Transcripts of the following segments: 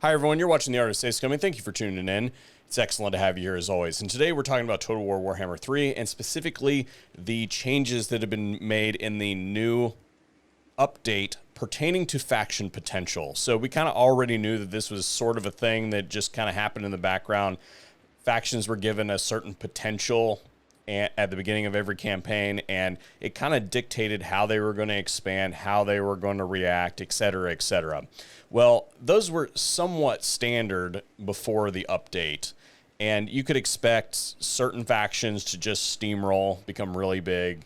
Hi everyone, you're watching The Art of Scumming. Thank you for tuning in. It's excellent to have you here as always. And today we're talking about Total War Warhammer 3 and specifically the changes that have been made in the new update pertaining to faction potential. So we kind of already knew that this was sort of a thing that just kind of happened in the background. Factions were given a certain potential at the beginning of every campaign, and it kind of dictated how they were going to expand, how they were going to react, etc., etc. Well, those were somewhat standard before the update, and you could expect certain factions to just steamroll, become really big,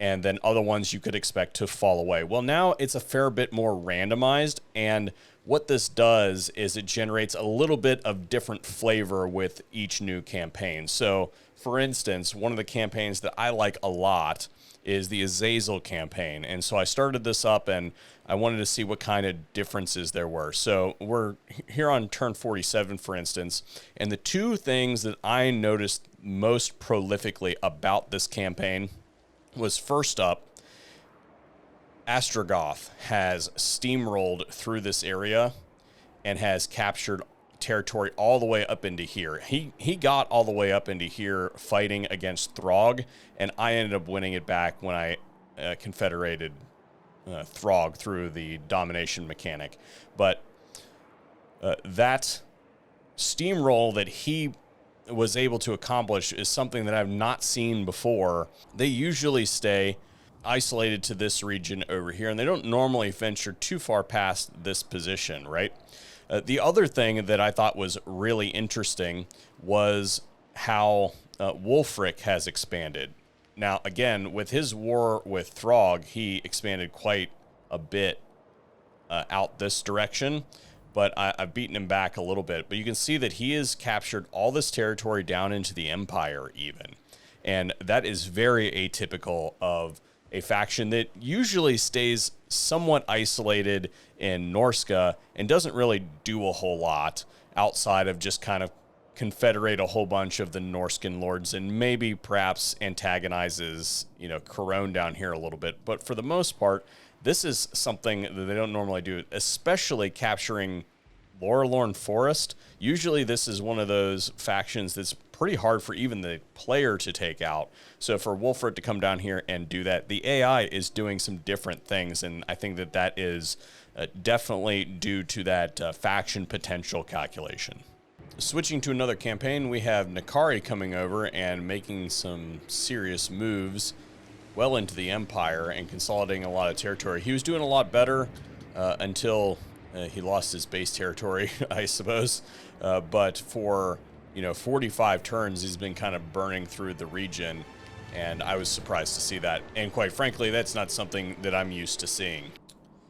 and then other ones you could expect to fall away. Well, now it's a fair bit more randomized, and what this does is it generates a little bit of different flavor with each new campaign. So, for instance, one of the campaigns that I like a lot is the Azazel Campaign. And so I started this up and I wanted to see what kind of differences there were. So we're here on turn 47, for instance, and the two things that I noticed most prolifically about this campaign was, first up, Astrogoth has steamrolled through this area and has captured territory all the way up into here. He got all the way up into here fighting against Throg, and I ended up winning it back when I confederated Throg through the domination mechanic. But that steamroll that he was able to accomplish is something that I've not seen before. They usually stay isolated to this region over here, and they don't normally venture too far past this position, right? The other thing that I thought was really interesting was how Wulfric has expanded. Now, again, with his war with Throg, he expanded quite a bit out this direction, but I've beaten him back a little bit. But you can see that he has captured all this territory down into the Empire even. And that is very atypical of a faction that usually stays somewhat isolated in Norska and doesn't really do a whole lot outside of just kind of confederate a whole bunch of the Norscan lords and maybe perhaps antagonizes, Corone down here a little bit. But for the most part, this is something that they don't normally do, especially capturing Lorelorn Forest. Usually this is one of those factions that's pretty hard for even the player to take out. So for Wulfric to come down here and do that, the AI is doing some different things, and I think that that is definitely due to that faction potential calculation. Switching to another campaign, we have Nikari coming over and making some serious moves well into the Empire and consolidating a lot of territory. He was doing a lot better until he lost his base territory, I suppose. But for 45 turns, he's been kind of burning through the region, and I was surprised to see that. And quite frankly, that's not something that I'm used to seeing.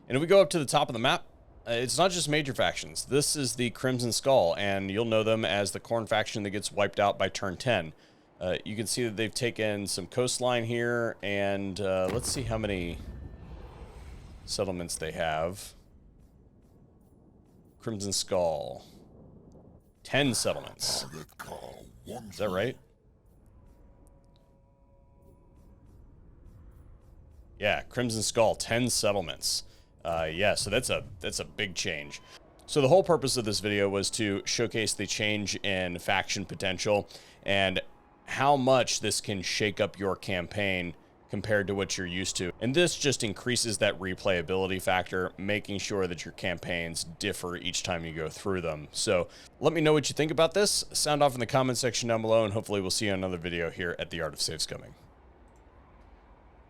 And if we go up to the top of the map, it's not just major factions. This is the Crimson Skull, and you'll know them as the Khorne faction that gets wiped out by turn 10. You can see that they've taken some coastline here, and let's see how many settlements they have. Crimson Skull. 10 settlements. Is that right? Yeah, Crimson Skull, 10 settlements. Yeah, so that's a big change. So the whole purpose of this video was to showcase the change in faction potential and how much this can shake up your campaign compared to what you're used to. And this just increases that replayability factor, making sure that your campaigns differ each time you go through them. So let me know what you think about this. Sound off in the comment section down below, and hopefully we'll see you on another video here at The Art of Scumming.